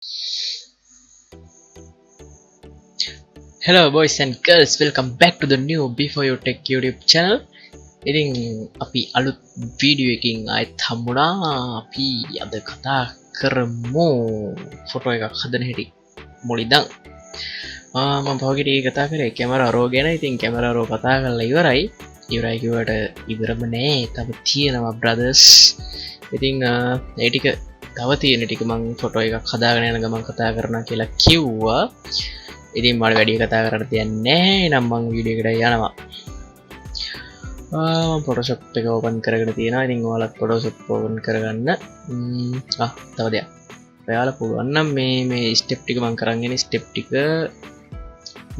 Hello boys and girls, welcome back to the new Before You Tech YouTube channel. ඉතින් අපි අලුත් video එකකින් ආයෙත් හම්බුණා. අපි අද කතා කරමු ෆොටෝ එකක් හදන හැටි මුලින්දන්. මම පහුගිය කතා කරේ කැමරා රෝ ගැන. ඉතින් කැමරා රෝ කතා කරලා ඉවරයි කිව්වට ඉවරම නෑ. තව තියෙනවා බ්‍රදර්ස්. ඉතින් ඒ ටික තව තියෙන ටික මම ෆොටෝ එකක් හදාගෙන යන ගමන් කතා කරනවා කියලා කිව්වා. ඉතින් මට වැඩි කතා කරන්න තියන්නේ නම් මං වීඩියෝ එකට යනවා. ෆොටෝෂොප් එක ඕපන් කරගෙන තියෙනවා. ඉතින් ඔයාලත් ෆොටෝෂොප් ඕපන් කරගන්න. තව දෙයක්. ඔයාලා පුළුවන් නම් මේ ස්ටෙප් ටික මං කරන් යන්නේ ස්ටෙප් ටික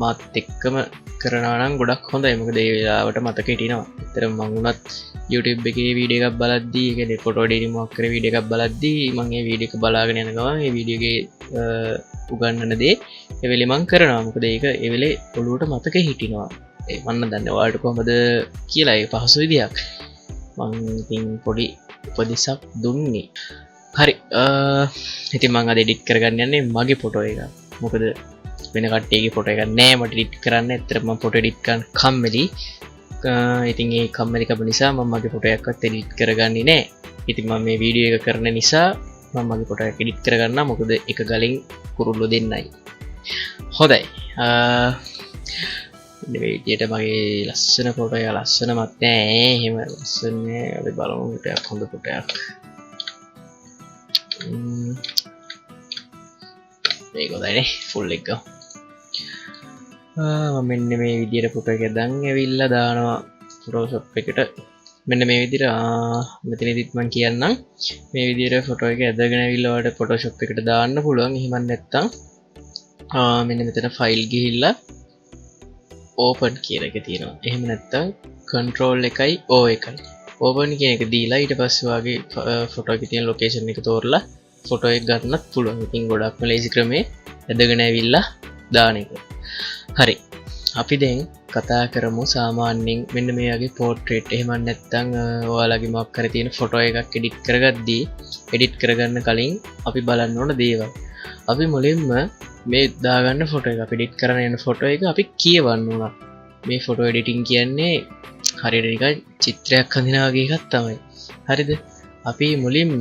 මාත් එක්කම කරනවා නම් ගොඩක් හොඳයි. මොකද ඒ වෙලාවට මතක හිටිනවා. ඇත්තටම මං උනත් YouTube එකේ වීඩියෝ එකක් බලද්දී, ඒ කියන්නේ ෆොටෝ එඩිටින් මොකක් කරේ වීඩියෝ එකක් බලද්දී මං ඒ වීඩියෝ එක බලාගෙන යන ගමන් ඒ වීඩියෝ එකේ උගන්නන දේ ඒ වෙලේ මං කරනවා. මොකද ඒක ඒ වෙලේ ඔළුවට මතක හිටිනවා. ඒ මන්න දන්නේ ඔයාලට කොහමද කියලා. ඒ පහසු විදියක් මං ඉතින් පොඩි උපදෙසක් දුන්නේ. හරි ඉතින් මං අද එඩිට් කරගන්න යන්නේ මගේ ෆොටෝ එක. මොකද වෙන කට්ටියගේ ෆොටෝ එකක් නෑ මට එඩිට් කරන්න. ඇත්තටම මම ෆොටෝ එඩිට් කරන්න කම්මැලි. ඉතින් ඒ කම්මැලිකම නිසා මම මගේ ෆොටෝ එකක්වත් එඩිට් කරගන්නේ නෑ. ඉතින් මම මේ වීඩියෝ එක කරන නිසා මම මගේ ෆොටෝ එක එඩිට් කරගන්නවා. මොකද එක ගලින් කුරුල්ලෝ දෙන්නයි. හොඳයි මේ විදියට මගේ ලස්සන ෆොටෝ එක ලස්සනමත් නෑ. එහෙම ලස්සන නෑ. අපි බලමු ටිකක් හොඳ ෆොටෝ එකක්. මේක හොඳයිනේ ෆුල් එක. මෙන්න මේ විදියට ෆොටෝ එක දැන් ඇවිල්ලා දානවා ෆොටෝෂොප් එකට. මෙන්න මේ විදියට මෙතනදිත් මම කියන්නම් මේ විදියට ෆොටෝ එක ඇදගෙන ඇවිල්ලා ඔයාලට ෆොටෝෂොප් එකට දාන්න පුළුවන්. එහෙම නැත්නම් මෙන්න මෙතන ෆයිල් ගිහිල්ලා ඕපන් කියන එක තියෙනවා. එහෙම නැත්නම් කන්ට්‍රෝල් එකයි O එකයි ඕපන් කියන එක දීලා ඊට පස්සේ වාගේ ෆොටෝ එකේ තියෙන ලොකේෂන් එක තෝරලා ෆොටෝ එක ගන්නත් පුළුවන්. ඉතින් ගොඩක්ම ලේසි ක්‍රමේ ඇදගෙන ඇවිල්ලා දාන එක. හරි අපි දැන් කතා කරමු සාමාන්‍යයෙන් මෙන්න මේ වගේ පෝට්‍රේට් එහෙම නැත්නම් ඔයාලගේ මොකක් හරි තියෙන ෆොටෝ එකක් එඩිට් කරගද්දී එඩිට් කරගන්න කලින් අපි බලන්න ඕන දේවල්. අපි මුලින්ම මේ දාගන්න ෆොටෝ එක අපි එඩිට් කරන යන ෆොටෝ එක අපි කියවන්න ඕන. මේ ෆොටෝ එඩිටින් කියන්නේ හරියට නිකන් චිත්‍රයක් හඳිනා වගේ එකක් තමයි. හරිද? අපි මුලින්ම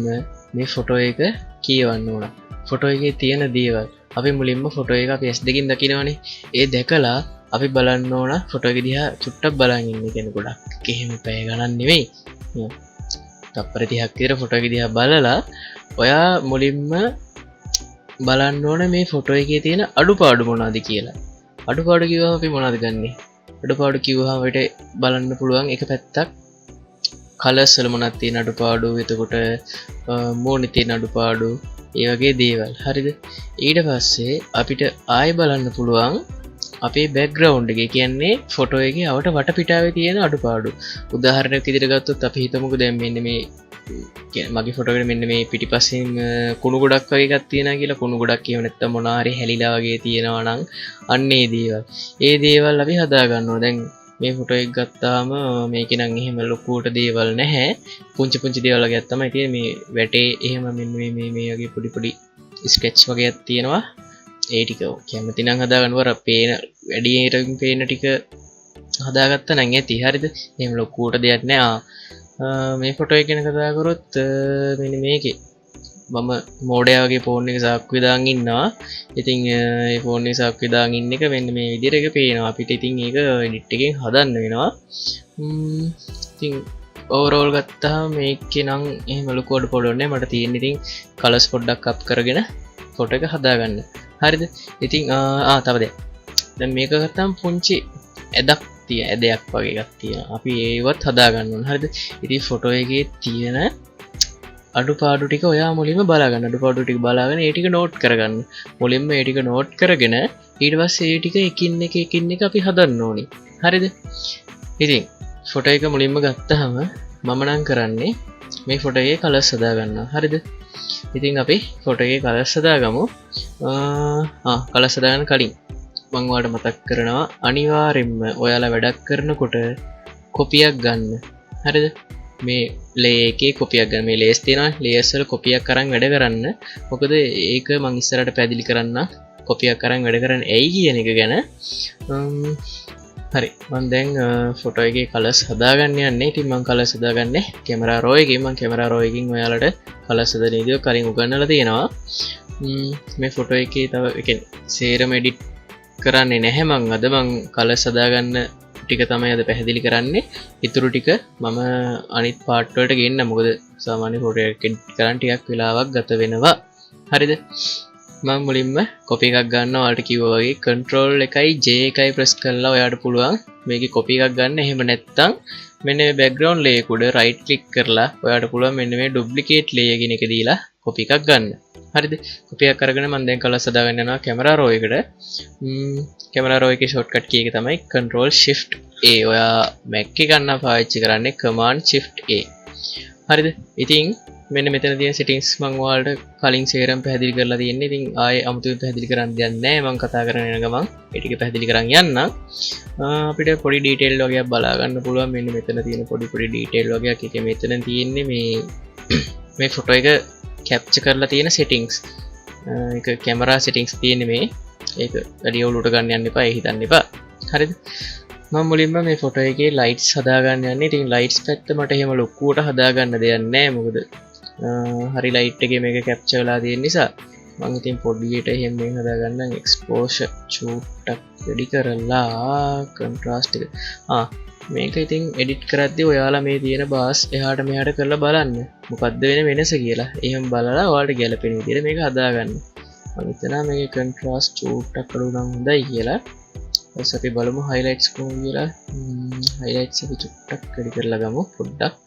මේ ෆොටෝ එක කියවන්න ඕන. ෆොටෝ එකේ තියෙන දේවල් අපි මුලින්ම ෆොටෝ එක අපි S2 කින් දකිනවනේ. ඒ දැකලා අපි බලන්න ඕන ෆොටෝ එක දිහා චුට්ටක් බලන් ඉන්න කෙනෙක් ගොඩක් එහෙම පැය ගණන් නෙවෙයි. තප්පර 30ක් විතර ෆොටෝ එක දිහා බලලා ඔයා මුලින්ම බලන්න ඕන මේ ෆොටෝ එකේ තියෙන අඩුපාඩු මොනවද කියලා. අඩුපාඩු කිව්වම අපි මොනවද ගන්නෙ? අඩුපාඩු කිව්වම අපිට බලන්න පුළුවන් එක පැත්තක් කලර්ස් වල මොනවද තියෙන අඩුපාඩු, එතකොට මූණේ තියෙන අඩුපාඩු, ඒ වගේ දේවල්. හරිද? ඊට පස්සේ අපිට ආයෙ බලන්න පුළුවන් අපේ බෑග්ග්‍රවුන්ඩ් එක. කියන්නේ ෆොටෝ එකේ අවට වටපිටාවේ තියෙන අඩුපාඩු. උදාහරණයක් විදිහට ගත්තොත් අපි හිතමුකෝ දැන් මෙන්න මේ මගේ ෆොටෝ එකට මෙන්න මේ පිටිපස්සෙන් කුණු ගොඩක් වගේ එකක් තියෙනවා කියලා. කුණු ගොඩක් කියව නැත්තම් මොනවා හරි හැලිලා වගේ තියෙනවා නම් අන්න ඒ දේවල්. ඒ දේවල් අපි හදා ගන්නවා. දැන් මේ ෆොටෝ එක ගත්තාම මේකේ නම් එහෙම ලොකුවට දේවල් නැහැ. පුංචි පුංචි දේවල් වගේක් තමයි තියෙන්නේ. මේ වැටේ එහෙම මෙන්න මේ වගේ පොඩි පොඩි ස්කෙච් වගේක් තියෙනවා. ඒ ටික කැමති නම් හදා ගන්නවර පේන වැඩියෙන් පේන ටික හදාගත්තා නම් ඇති. හරිද? එහෙම ලොකුවට දෙයක් නෑ. මේ ෆොටෝ එක ගැන කතා කරොත් මෙන්න මේකේ මම මෝඩයා වගේ ෆෝන් එක සාක්කුවේ දාන් ඉන්නවා. ඉතින් ඒ ෆෝන් එක සාක්කුවේ දාන් ඉන්න එක මෙන්න මේ විදිහට එක පේනවා. අපිට ඉතින් ඒක එඩිට් එකෙන් හදන්න වෙනවා. ඉතින් ඕවරෝල් ගත්තාම මේකේ නම් එහෙම ලොකු අඩුපාඩු නැහැ. මට තියෙන ඉතින් කලර්ස් පොඩ්ඩක් අප් කරගෙන ෆොටෝ එක හදාගන්න. හරිද? ඉතින් තව දෙයක්. දැන් මේක ගත්තාම පුංචි ඇදක් ඇදයක් වගේ එකක් තියෙනවා. අපි ඒවත් හදා ගන්න ඕන. හරිද? ඉතින් ෆොටෝ එකේ තියෙන අඩුපාඩු ටික ඔයා මුලින්ම බලාගන්න. අඩුපාඩු ටික බලාගෙන ඒ ටික නෝට් කරගන්න. මුලින්ම ඒ ටික නෝට් කරගෙන ඊට පස්සේ ඒ ටික එකින් එක අපි හදන්න ඕනේ. හරිද? ඉතින් ෆොටෝ එක මුලින්ම ගත්තාම මම නම් කරන්නේ මේ ෆොටෝ එකේ කලර්ස් හදා ගන්නවා. හරිද? ඉතින් අපි ෆොටෝ එකේ කලර්ස් හදාගමු. කලර්ස් හදාගන්න කලින් මම ඔයාලට මතක් කරනවා අනිවාර්යෙන්ම ඔයාලා වැඩක් කරනකොට කොපියක් ගන්න. හරිද? මේ ලේ එකේ කොපියක් ගන්න. මේ ලේස් තියෙනවා. ලේස් වල කොපියක් අරන් වැඩ කරන්න. මොකද ඒක මම ඉස්සරහට පැහැදිලි කරන්න කොපියක් අරන් වැඩ කරන්න ඇයි කියන එක ගැන. හරි මම දැන් ෆොටෝ එකේ කලර්ස් හදාගන්න යන්නේ. ඉතින් මම කලර්ස් හදාගන්නේ කැමරා රෝ එකකින්. මම කැමරා රෝ එකකින් ඔයාලට කලර්ස් හදන විදිය කලින් උගන්වලා තියෙනවා. මේ ෆොටෝ එකේ තව කියන්නේ සේරම එඩිට් කරන්නේ නැහැ මම. අද මම කලර්ස් හදාගන්න ටික තමයි අද පැහැදිලි කරන්නේ. ඉතුරු ටික මම අනිත් පාර්ට් වලට ගෙන්න. මොකද සාමාන්‍ය ෆොටෝ එකක් එඩිට් කරන්න ටිකක් වෙලාවක් ගත වෙනවා. හරිද? මම මුලින්ම කොපි එකක් ගන්න ඔයාලට කිව්වා වගේ control එකයි J එකයි press කරලා ඔයාලට පුළුවන් මේකේ කොපි එකක් ගන්න. එහෙම නැත්නම් මෙන්න මේ background layer එක උඩ right click කරලා ඔයාලට පුළුවන් මෙන්න මේ duplicate layer කියන එක දීලා කොපි එකක් ගන්න. හරිද? කොපි එකක් අරගෙන මම දැන් කලර්ස් හදාගන්න යනවා කැමරා රෝ එකට. කැමරා රෝ එකේ shortcut key එක තමයි control shift A. ඔයා Mac එක ගන්න පාවිච්චි කරන්නේ command shift A. හරිද? ඉතින් මෙන්න මෙතන තියෙන settings මම ඔයාලට කලින් සේරම පැහැදිලි කරලා තියෙන්නේ. ඉතින් ආයේ අමුතුවෙන් පැහැදිලි කරන්න දෙයක් නැහැ. මම කතා කරගෙන යන ගමන් ඒ ටික පැහැදිලි කරන් යන්න. අපිට පොඩි detail වගේක් බලා ගන්න පුළුවන්. මෙන්න මෙතන තියෙන පොඩි detail වගේක්. ඒක මෙතන තියෙන්නේ මේ ෆොටෝ එක capture කරලා තියෙන settings. ඒක camera settings තියෙන්නේ මේ. ඒක වැඩි ඔලුවට ගන්න යන්න එපා. ඒ හිතන්න එපා. හරිද? මම මුලින්ම මේ ෆොටෝ එකේ ලයිට්ස් හදාගන්න යන්නේ. ඉතින් ලයිට්ස් පැත්ත මට එහෙම ලොකුවට හදාගන්න දෙයක් නැහැ. මොකද හරි ලයිට් එකේ මේක කැප්චර් වෙලා තියෙන නිසා මම ඉතින් පොඩියට එහෙම මේ හදාගන්න එක්ස්පෝෂර් චූට්ටක් වැඩි කරලා කොන්ට්‍රාස්ට් එක මේක ඉතින් එඩිට් කරද්දී ඔයාලා මේ තියෙන බාස් එහාට මෙහාට කරලා බලන්න මොකද්ද වෙන වෙනස කියලා. එහෙම බලලා ඔයාලට ගැලපෙන විදිහට මේක හදාගන්න. මම හිතනවා මේකේ කොන්ට්‍රාස්ට් චූට්ටක් අඩු නම් හොඳයි කියලා. ඊට අපි බලමු highlights කොහොමද කියලා. highlights එක චුට්ටක් වැඩි කරලා ගමු පොඩ්ඩක්.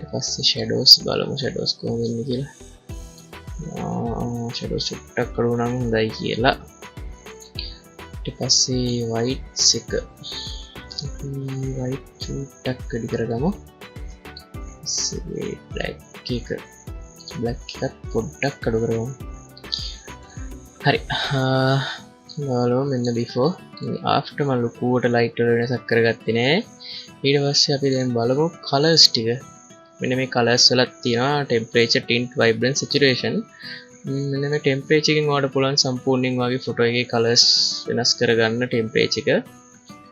ඊට පස්සේ shadows බලමු shadows කොහොමද ඉන්නේ කියලා. shadows චුට්ටක් අඩු නම් හොඳයි කියලා. ඊට පස්සේ whites එක white චුට්ටක් වැඩි කරගමු. ඊට black එකත් පොඩ්ඩක් අඩු කරගමු. හරි. බලමු මෙන්න before after මම ලොකුවට light වල වෙනසක් කරගත්තේ නෑ. ඊට පස්සේ අපි දැන් බලමු colors ටික. මෙන්න මේ colors වලක් තියෙනවා temperature, tint, vibrance, saturation. මෙන්න මේ temperature එකෙන් ඔයාලට පුළුවන් සම්පූර්ණයෙන් වගේ ෆොටෝ එකේ colors වෙනස් කරගන්න temperature එක.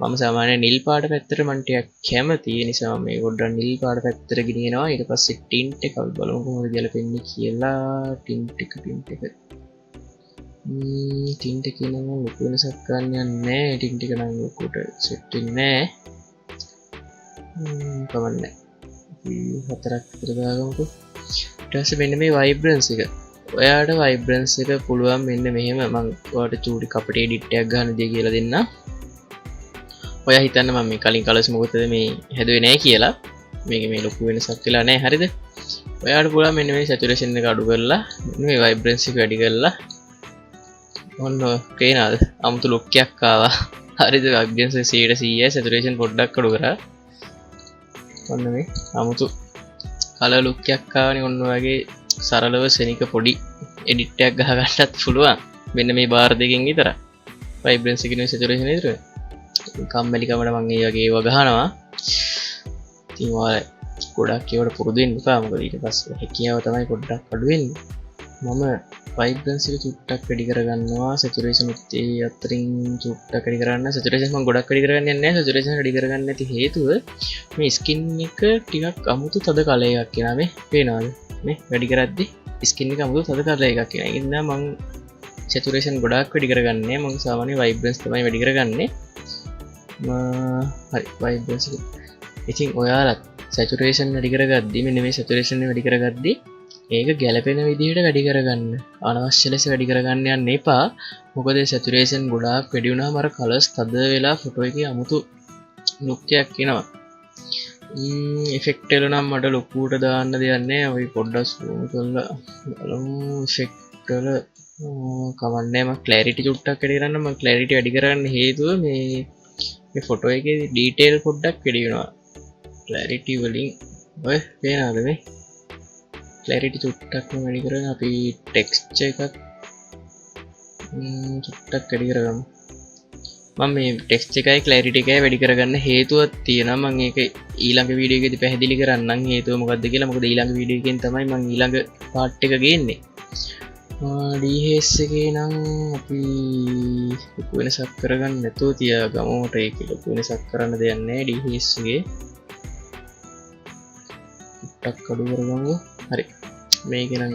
මම සාමාන්‍ය නිල් පාට පැත්තට මම ටිකක් කැමති. ඒ නිසා මම මේ පොඩ්ඩක් නිල් පාට පැත්තට ගෙනියනවා. ඊට පස්සේ tint එක අපි බලමු කොහොමද ගැලපෙන්නේ කියලා. tint එක tint එක නම් ලොකු වෙනසක් ගන්න යන්නේ නැහැ. tint එක නම් ලොකුට සෙට් වෙන්නේ නැහැ. කවන්නේ. අපි හතරක් විතර දාගමුකෝ. ඊට පස්සේ මෙන්න මේ vibrance එක. ඔයාලට vibrance එක පුළුවන් මෙන්න මෙහෙම මම ඔයාලට චූටි කපටි edit එකක් ගන්න දෙය කියලා දෙන්න. ඔයා හිතන්න මම මේ කලින් කලර්ස් මොකටද මේ හැදුවේ නැහැ කියලා. මේක මේ ලොකු වෙනසක් වෙලා නැහැ. හරිද? ඔයාලට පුළුවන් මෙන්න මේ saturation එක අඩු කරලා මේ vibrance එක වැඩි කරලා ඔන්න පේනවාද? අමුතු ලුක් එකක් ආවා. හරිද? vibrance 100% saturation පොඩ්ඩක් අඩු කරා. ඔන්න මේ අමුතු කලර් ලුක් එකක් ආවනේ. ඔන්න වගේ සරලව සෙනික පොඩි එඩිට් එකක් ගහගන්නත් පුළුවන්. මෙන්න මේ බාර් දෙකෙන් විතරයි. vibrance එකේ saturation විතර. කම්මැලි කමඩ මම ඒ වගේ ඒවා ගහනවා. ඉතින් ඔයාලා ගොඩක් ඒවට පුරුදු වෙන්න එපා. මොකද ඊට පස්සේ හැකියාව තමයි පොඩ්ඩක් අඩු වෙන්නේ. මම vibrance එක චුට්ටක් වැඩි කරගන්නවා. saturation උත් ඒ අතරින් චුට්ටක් වැඩි කරගන්න. saturation මම ගොඩක් වැඩි කරගන්නේ නැහැ. saturation වැඩි කරගන්න නැති හේතුව මේ skin එක ටිකක් අමුතු තද කලර් එකක් එනවා. මේ පේනවද? මේ වැඩි කරද්දි skin එක අමුතු තද කලර් එකක් එනවා. ඒ නිසා මම saturation ගොඩක් වැඩි කරගන්නේ. මම සාමාන්‍ය vibrance තමයි වැඩි කරගන්නේ. හරි vibrance එක. ඉතින් ඔයාලත් saturation වැඩි කරගද්දි මෙන්න මේ saturation වැඩි කරගද්දි ඒක ගැලපෙන විදිහට වැඩි කරගන්න. අනවශ්‍ය ලෙස වැඩි කරගන්න යන්න එපා. මොකද saturation ගොඩාක් වැඩි වුණාම අර colors තද වෙලා ෆොටෝ එකේ අමුතු look එකක් එනවා. effect එක නම් මට ලොකුවට දාන්න දෙයක් නැහැ. අපි පොඩ්ඩක් zoom කරලා බලමු effect වල කවන්නේ. මම clarity චුට්ටක් වැඩි කරන්න. මම clarity වැඩි කරන්න හේතුව මේ ෆොටෝ එකේ detail පොඩ්ඩක් වැඩි වෙනවා. clarity වලින් ඔය පේනවද මේ clarity චුට්ටක් වැඩි කරගෙන අපි texture එකත් චුට්ටක් වැඩි කරගමු. මම මේ ටෙක්ස්ට් එකයි ක්ලැරිටි එකයි වැඩි කරගන්න හේතුවක් තියෙනවා මම ඒක ඊළඟ වීඩියෝ එකේදී පැහැදිලි කරන්නම් හේතුව මොකද්ද කියලා මොකද ඊළඟ වීඩියෝ එකෙන් තමයි මම ඊළඟ පාර්ට් එක ගේන්නේ DHS එකේ නම් අපි ලොකු වෙනසක් කරගන්න නැතුව තියාගමු මට ඒක ලොකු වෙනසක් කරන්න දෙයක් නැහැ DHS එකේ ටක් අඩු කරගමු හරි මේක නම්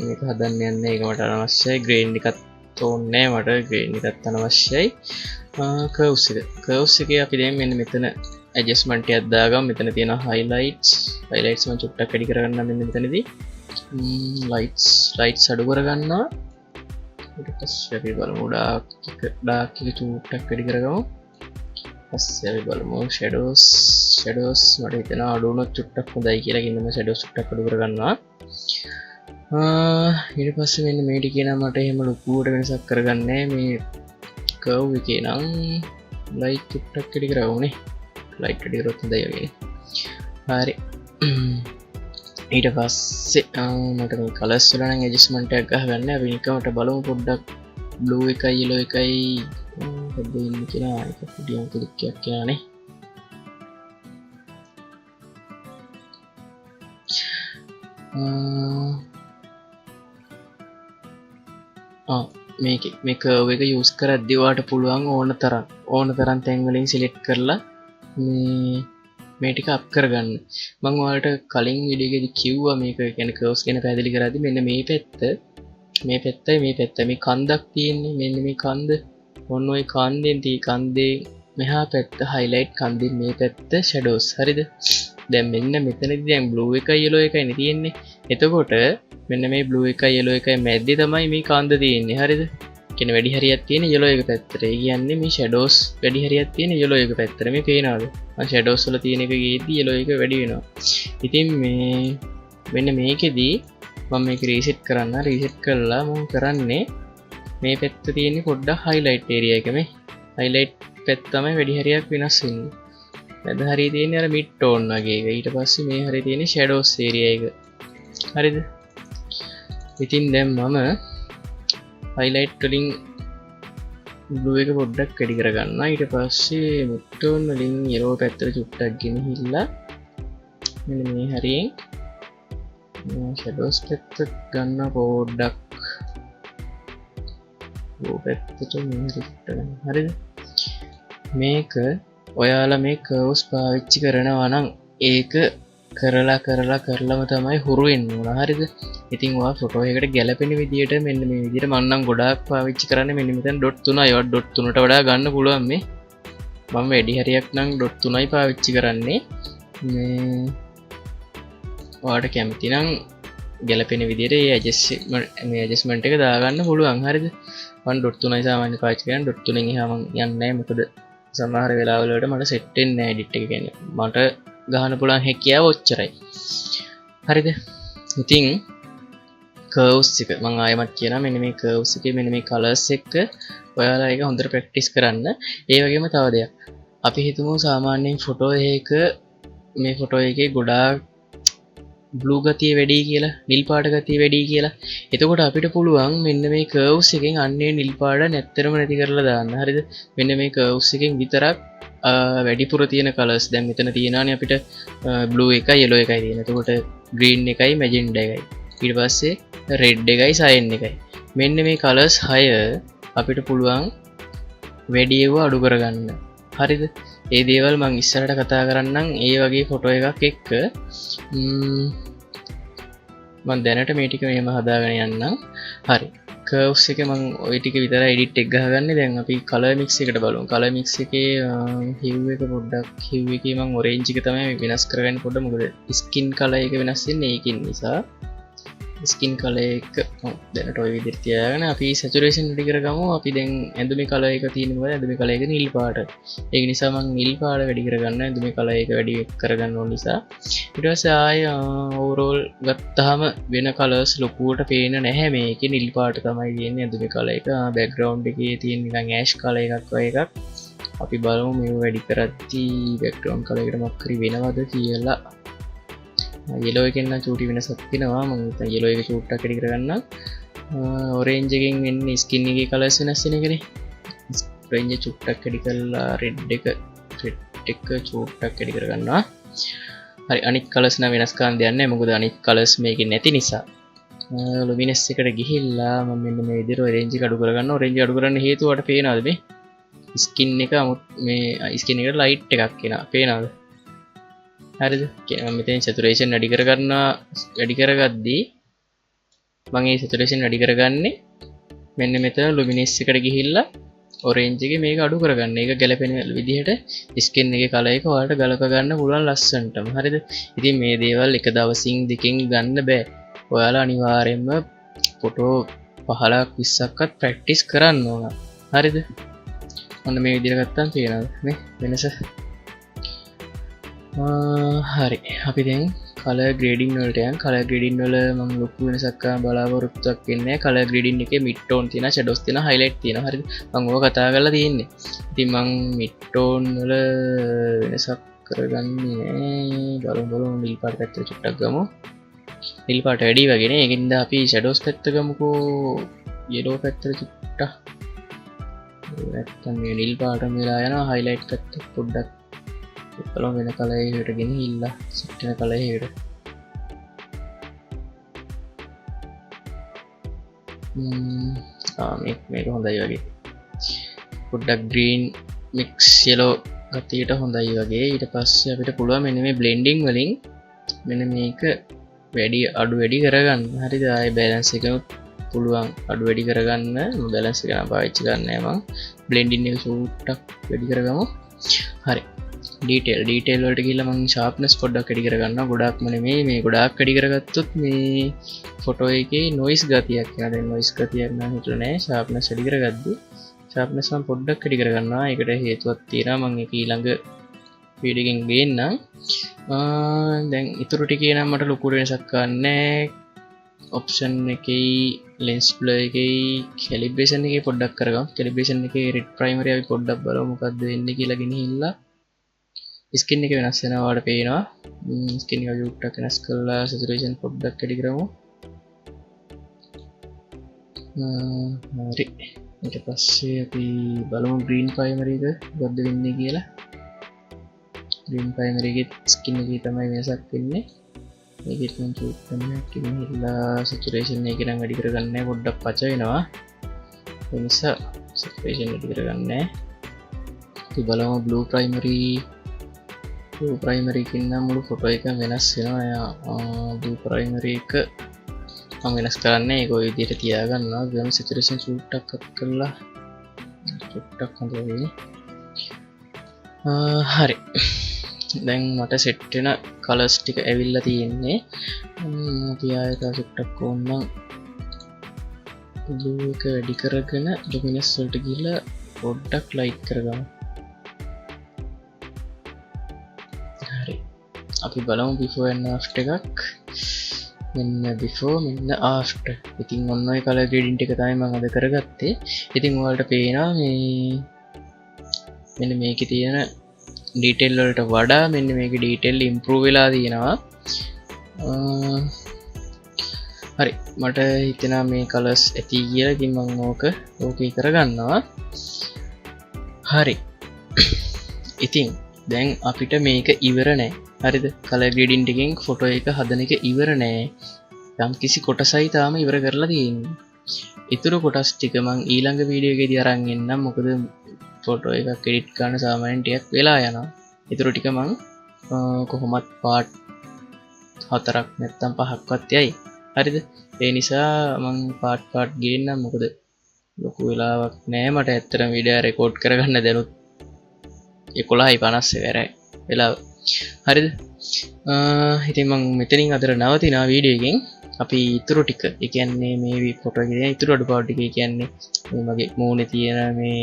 මේක හදන්න යන්නේ ඒක මට අවශ්‍යයි ග්‍රේන් එකත් ඕනේ මට ග්‍රේන් එකත් අනවශ්‍යයි කර්ව්ස් එකේ අපි දැන් මෙන්න මෙතන ඇඩ්ජස්ට්මන්ට් එකක් දාගමු මෙතන තියෙන highlights මම චුට්ටක් වැඩි කරගන්න මෙන්න මෙතනදී ලයිට්ස් අඩු කරගන්නවා ඊට පස්සේ අපි බලමු ඩාර්ක් එක චුට්ටක් වැඩි කරගමු පස්සේ අපි බලමු shadows මට හිතෙනවා අඩු වුණොත් චුට්ටක් හොඳයි කියලා කින්නම shadows චුට්ටක් අඩු කරගන්නවා ඊට පස්සේ මෙන්න මේ ටික නම් මට එහෙම ලොකුවට වෙනසක් කරගන්නේ මේ කර්ව් එකේ නම් ලයිට් චුට්ටක් වැඩි කරගමුනේ ලයිට් වැඩි කරොත් හොඳයි වගේ හරි ඊට පස්සේ මට මේ කලර්ස් වල නම් ඇඩ්ජස්ට්මන්ට් එකක් ගහගන්න අපි නිකමට බලමු පොඩ්ඩක් බ්ලූ එකයි yellow එකයි මොකද ඉන්නේ කියලා ඒක පොඩි අංකයක් කියලානේ මේ කර්ව් එක යූස් කරද්දී ඔයාලට පුළුවන් ඕන තරම් තැන් වලින් සිලෙක්ට් කරලා මේ ටික අප් කරගන්න මම ඔයාලට කලින් වීඩියෝ එකේදී කිව්වා මේක කියන්නේ කර්ව්ස් ගැන පැහැදිලි කරද්දී මෙන්න මේ පැත්තයි මේ කන්දක් තියෙන්නේ මෙන්න මේ කන්ද ඔන්න ඔය කන්දේ මෙහා පැත්ත highlight කන්දේ මේ පැත්ත shadows හරිද දැන් මෙන්න මෙතනදී දැන් blue එකයි yellow එකයි නේ තියෙන්නේ එතකොට මෙන්න මේ blue එකයි yellow එකයි මැද්දේ තමයි මේ කන්ද තියෙන්නේ හරිද කියන්නේ වැඩි හරියක් තියෙන yellow එක පැත්තට ඒ කියන්නේ මේ shadows වැඩි හරියක් තියෙන yellow එක පැත්තට මේ පේනවද මම shadows වල තියෙන එක ගියේදී yellow එක වැඩි වෙනවා ඉතින් මෙන්න මේකෙදී මම මේක රීසෙට් කරලා මම කරන්නේ මේ පැත්ත තියෙන්නේ පොඩ්ඩක් highlight area එක මේ highlight පැත්ත තමයි වැඩි හරියක් වෙනස් වෙන්නේ මැද හරිය තියෙන්නේ අර mid tone වගේ එක ඊට පස්සේ මේ හරිය තියෙන්නේ shadows area එක හරිද ඉතින් දැන් මම highlight වලින් blue එක පොඩ්ඩක් වැඩි කරගන්නවා ඊට පස්සේ mid tone වලින් yellow පැත්තට චුට්ටක් ගෙනහිල්ලා මෙන්න මේ හරියෙන් shadows පැත්ත ගන්න පොඩ්ඩක් blue පැත්තට මේ හරිද මේක ඔයාලා මේ කර්ව්ස් පාවිච්චි කරනවා නම් ඒක කරලම තමයි හුරු වෙන්න ඕන හරිද ඉතින් ඔයා ෆොටෝ එකකට ගැලපෙන විදියට මෙන්න මේ විදියට මම නම් ගොඩාක් පාවිච්චි කරන්නේ මෙන්න මෙතන ඩොට් 3යි ඔයා ඩොට් 3ට වඩා ගන්න පුළුවන් මේ මම වැඩි හරියක් නම් ඩොට් 3යි පාවිච්චි කරන්නේ මේ ඔයාට කැමති නම් ගැලපෙන විදියට මේ ඇඩ්ජස්ට්මන්ට් එක දාගන්න පුළුවන් හරිද මම ඩොට් 3යි සාමාන්‍ය පාවිච්චි කරන්නේ ඩොට් 3න් එහා මම යන්නේ නැහැ මොකද සමහර වෙලාවල වලට මට සෙට් වෙන්නේ නැහැ එඩිට් එක කියන්නේ මට ගහන්න පුළුවන් හැකියාව ඔච්චරයි හරිද ඉතින් කර්ව්ස් එක මම ආයෙමත් කියනවා මෙන්න මේ කර්ව්ස් එකේ මෙන්න මේ කලර්ස් එක ඔයාලා ඒක හොඳට ප්‍රැක්ටිස් කරන්න ඒ වගේම තව දෙයක් අපි හිතමු සාමාන්‍යයෙන් ෆොටෝ එකේ ගොඩාක් බ්ලූ ගතිය වැඩි කියලා නිල් පාට ගතිය වැඩි කියලා එතකොට අපිට පුළුවන් මෙන්න මේ කර්ව්ස් එකෙන් අන්නේ නිල් පාට නැත්තරම නැති කරලා දාන්න හරිද මෙන්න මේ කර්ව්ස් එකෙන් විතරක් වැඩිපුර තියෙන කලර්ස් දැන් මෙතන තියෙනවානේ අපිට බ්ලූ එකයි yellow එකයි තියෙන. එතකොට green එකයි magenta එකයි. ඊට පස්සේ red එකයි cyan එකයි. මෙන්න මේ කලර්ස් 6 අපිට පුළුවන් වැඩි ඒවා අඩු කරගන්න. හරිද? ඒ දේවල් මම ඉස්සරහට කතා කරන්නම් ඒ වගේ ෆොටෝ එකක් එක්ක මම දැනට මේ ටික මෙහෙම හදාගෙන යන්නම්. හරි. කර්ව්ස් එක මම ওই ටික විතර එඩිට් එක ගහගන්නේ. දැන් අපි කලර් මික්ස් එකට බලමු. කලර් මික්ස් එකේ hue එක පොඩ්ඩක් hue එකේ මම orange එක තමයි වෙනස් කරගන්නේ පොඩ්ඩක්. මොකද skin color එක වෙනස් වෙන්නේ ඒකින් නිසා. skin color එක දැනට ওই විදිහට තියාගෙන අපි saturation වැඩි කරගමු. අපි දැන් ඇඳුමේ color එක තියෙනවා. ඇඳුමේ color එක නිල් පාට. ඒක නිසා මම නිල් පාට වැඩි කරගන්න. ඇඳුමේ color එක වැඩි කරගන්න ඕන නිසා. ඊට පස්සේ ආය overall ගත්තාම වෙන colors ලොකුවට පේන්නේ නැහැ. මේකේ නිල් පාට තමයි තියෙන්නේ ඇඳුමේ color එක. background එකේ තියෙන නිකන් ash color එකක් වගේ එකක්. අපි බලමු මේව වැඩි කරද්දී background color එකට මොකක් හරි වෙනවද කියලා. yellow එකෙන් නම් චූටි වෙනසක් තියෙනවා. මම හිතන yellow එක චූට්ටක් වැඩි කරගන්න. orange එකෙන් වෙන්නේ skin එකේ colors වෙනස් වෙන එකනේ. රේන්ජ් චුට්ටක් වැඩි කරලා රෙඩ් එක චුට්ටක් වැඩි කරගන්නවා. හරි අනිත් කලර්ස් නම් වෙනස් කරන්න දෙයක් නැහැ මොකද අනිත් කලර්ස් මේකේ නැති නිසා. ලුමිනස් එකට ගිහිල්ලා මම මෙන්න මේ විදිහට ඔරෙන්ජ් එක අඩු කරගන්නවා. ඔරෙන්ජ් අඩු කරන්න හේතුව වට පේනවද මේ ස්කින් එක මේ ස්කින් එකට ලයිට් එකක් එනවා පේනවද? හරිද? මම මෙතෙන් සැචුරේෂන් වැඩි කරගන්නවා. වැඩි කරගද්දී මම මේ සැචුරේෂන් වැඩි කරගන්නේ මෙන්න මෙතන ලුමිනස් එකට ගිහිල්ලා ඔරෙන්ජ් එකේ මේක අඩු කරගන්න. ඒක ගැලපෙන විදිහට ස්කින් එකේ කලර් එක ඔයාලට ගලප ගන්න පුළුවන් ලස්සනටම. හරිද? ඉතින් මේ දේවල් එක දවසින් දෙකකින් ගන්න බෑ. ඔයාලා අනිවාර්යයෙන්ම ෆොටෝ 15ක් 20ක්වත් ප්‍රැක්ටිස් කරන්න ඕන. හරිද? ඔන්න මේ විදිහට ගත්තාම තේරෙනවද මේ වෙනස? හරි. අපි දැන් කලර් ග්‍රේඩින් වලට යන්. කලර් ග්‍රේඩින් වල මම ලොකු වෙනසක් කරන්න බලාපොරොත්තුවක් වෙන්නේ නැහැ. කලර් ග්‍රේඩින් එකේ මිඩ් ටෝන් තියෙනවා, ෂැඩෝස් තියෙනවා, හයිලයිට් තියෙනවා. හරිද? මම ඕක කතා කරලා තියෙන්නේ. ඉතින් මම මිඩ් ටෝන් වල වෙනසක් කරගන්නේ නැහැ. බලමු නිල් පාට පැත්තට චුට්ටක් ගමු. නිල් පාට වැඩි වගේ නේ. ඒකින්ද අපි ෂැඩෝස් පැත්ත ගමුකෝ. යෙලෝ පැත්තට චුට්ටක්. නැත්තම් මේ නිල් පාටම වෙලා යනවා. හයිලයිට් පැත්ත පොඩ්ඩක් බලමු වෙන කලර් එකකට ගෙනහිල්ලා සෙට් වෙන කලර් එකකට. මේක හොඳයි වගේ. පොඩ්ඩක් ග්‍රීන් මික්ස් යෙලෝ ගතියට හොඳයි වගේ. ඊට පස්සේ අපිට පුළුවන් මෙන්න මේ බ්ලෙන්ඩින් වලින් මෙන්න මේක අඩු වැඩි කරගන්න. හරිද? ආයේ බැලන්ස් එක පුළුවන් අඩු වැඩි කරගන්න. බැලන්ස් එක නම් පාවිච්චි කරන්නේ නැහැ මම. බ්ලෙන්ඩින් එක චූට්ටක් වැඩි කරගමු. හරි. ඩීටේල් වලට ගිහිල්ලා මම ෂාර්ප්නස් පොඩ්ඩක් වැඩි කරගන්නවා. ගොඩක්ම නෙමෙයි මේ ගොඩාක් වැඩි කරගත්තොත් මේ ෆොටෝ එකේ නොයිස් ගතියක් එනවා. දැන් නොයිස් ගතියක් නම් හිතුවේ නෑ. ෂාර්ප්නස් වැඩි කරගද්දි ෂාර්ප්නස් මම පොඩ්ඩක් වැඩි කරගන්නවා. ඒකට හේතුවක් තියෙනවා. මම ඒක ඊළඟ වීඩියෝ එකෙන් ගේන්නම්. දැන් ඊටු ටිකේ නම් මට ලොකු වෙනසක් ගන්නෑ. ඔප්ෂන් එකේ lens blur එකේ calibration එකේ පොඩ්ඩක් කරගමු. calibration එකේ red primary අපි පොඩ්ඩක් බලමු මොකද්ද වෙන්නේ කියලා ගෙනහිල්ලා ස්කින් එක වෙනස් වෙනවා වඩ පේනවා. ස්කින් එක යුක්ටක් වෙනස් කරලා සැචුරේෂන් පොඩ්ඩක් වැඩි කරමු. හරි. ඊට පස්සේ අපි බලමු green primary එක මොකද්ද වෙන්නේ කියලා. green primary එකේ ස්කින් එකේ තමයි වෙනසක් වෙන්නේ. මේකෙත් මම චූට්ටක් ගෙනහිල්ලා සැචුරේෂන් එක නම් වැඩි කරගන්නේ පොඩ්ඩක් පච වෙනවා. ඒ නිසා සැචුරේෂන් වැඩි කරගන්නේ. අපි බලමු blue primary එකකින් නම් මුළු ෆොටෝ එක වෙනස් වෙනවා. blue primary එක මම වෙනස් කරන්නේ ඒක ඔය විදිහට තියාගන්නවා. ගම් සැචුරේෂන් චූට්ටක් අත් කරලා චූට්ටක් හොඳ වෙයි. හරි. දැන් මට සෙට් වෙන කලර්ස් ටික ඇවිල්ලා තියෙන්නේ. අපි ආයෙත් චූට්ටක් ඕනනම් blue එක වැඩි කරගෙන luminous වලට ගිහලා පොඩ්ඩක් ලයිට් කරගමු. අපි බලමු before and after එකක්. මෙන්න before මෙන්න after. ඉතින් ඔන්න ඔය color grading ටික තමයි මම අද කරගත්තේ. ඉතින් ඔයාලට පේනවා මේ මෙන්න මේකේ තියෙන detail වලට වඩා මෙන්න මේකේ detail improve වෙලා තියෙනවා. හරි මට හිතෙනවා මේ colors ඇති කියලා. ඉතින් මම ඕකේ කරගන්නවා. හරි. ඉතින් දැන් අපිට මේක ඉවර නෑ. හරිද? කලර් ග්‍රේඩින් ටිකෙන් ෆොටෝ එක හදන එක ඉවර නෑ. යම් කිසි කොටසයි තාම ඉවර කරලා තියෙන්නේ. ඊටු කොටස් ටික මම ඊළඟ වීඩියෝ එකේදී අරන් එන්නම්. මොකද ෆොටෝ එකක් එඩිට් කරන සාමාන්‍යයෙන් ටිකක් වෙලා යනවා. ඊටු ටික මම කොහොමත් පාර්ට් 4ක් නැත්නම් 5ක්වත් යයි. හරිද? ඒ නිසා මම පාර්ට් ගේන්නම්. මොකද ලොකු වෙලාවක් නෑ මට ඇත්තටම වීඩියෝ රෙකෝඩ් කරගන්න දැනුත් 11:50 වෙලාව. හරිද? ඉතින් මම මෙතනින් අදට නවතිනවා වීඩියෝ එකෙන්. අපි ඊටු ටික ඒ කියන්නේ මේ ෆොටෝ එකේ ඊටු අඩුපාඩු ටික ඒ කියන්නේ මේ මගේ මූණේ තියෙන මේ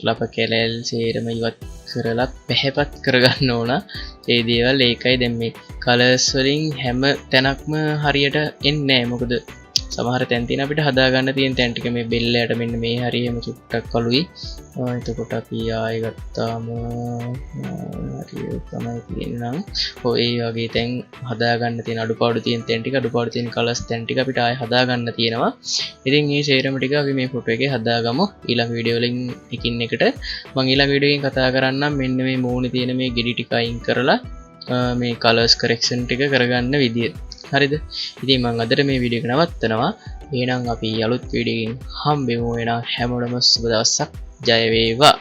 ලප කැලල් සේරම ඉවත් කරලා පැහැපත් කරගන්න ඕන. ඒ දේවල් ඒකයි දැන් මේ කලර්ස් වලින් හැම තැනක්ම හරියට එන්නේ නැහැ. මොකද සමහර තැන් තියෙන අපිට හදාගන්න තියෙන තැන් ටික මේ බෙල්ලයට මෙන්න මේ හරියම චුට්ටක් කළුයි. එතකොට අපි ආයෙ ගත්තාම හරිය තමයි තියෙනවා. ඔය ඒ වගේ තැන් හදාගන්න තියෙන අඩුපාඩු තියෙන තැන් ටික අඩුපාඩු තියෙන කලර්ස් තැන් ටික අපිට ආයෙ හදාගන්න තියෙනවා. ඉතින් මේ සේරම ටික අපි මේ ෆොටෝ එකේ හදාගමු. ඊළඟ වීඩියෝ වලින් එකින් එකට මම ඊළඟ වීඩියෝ එකෙන් කතා කරන්නම් මෙන්න මේ මූණේ තියෙන මේ ගෙඩි ටික අයින් කරලා මේ කලර්ස් කරෙක්ෂන් ටික කරගන්න විදිය. හරිද? ඉතින් මම අදට මේ වීඩියෝ එක නවත්තනවා. එහෙනම් අපි අලුත් වීඩියෝ එකකින් හම්බෙමු. එහෙනම් හැමෝටම සුබ දවසක්. ජය වේවා.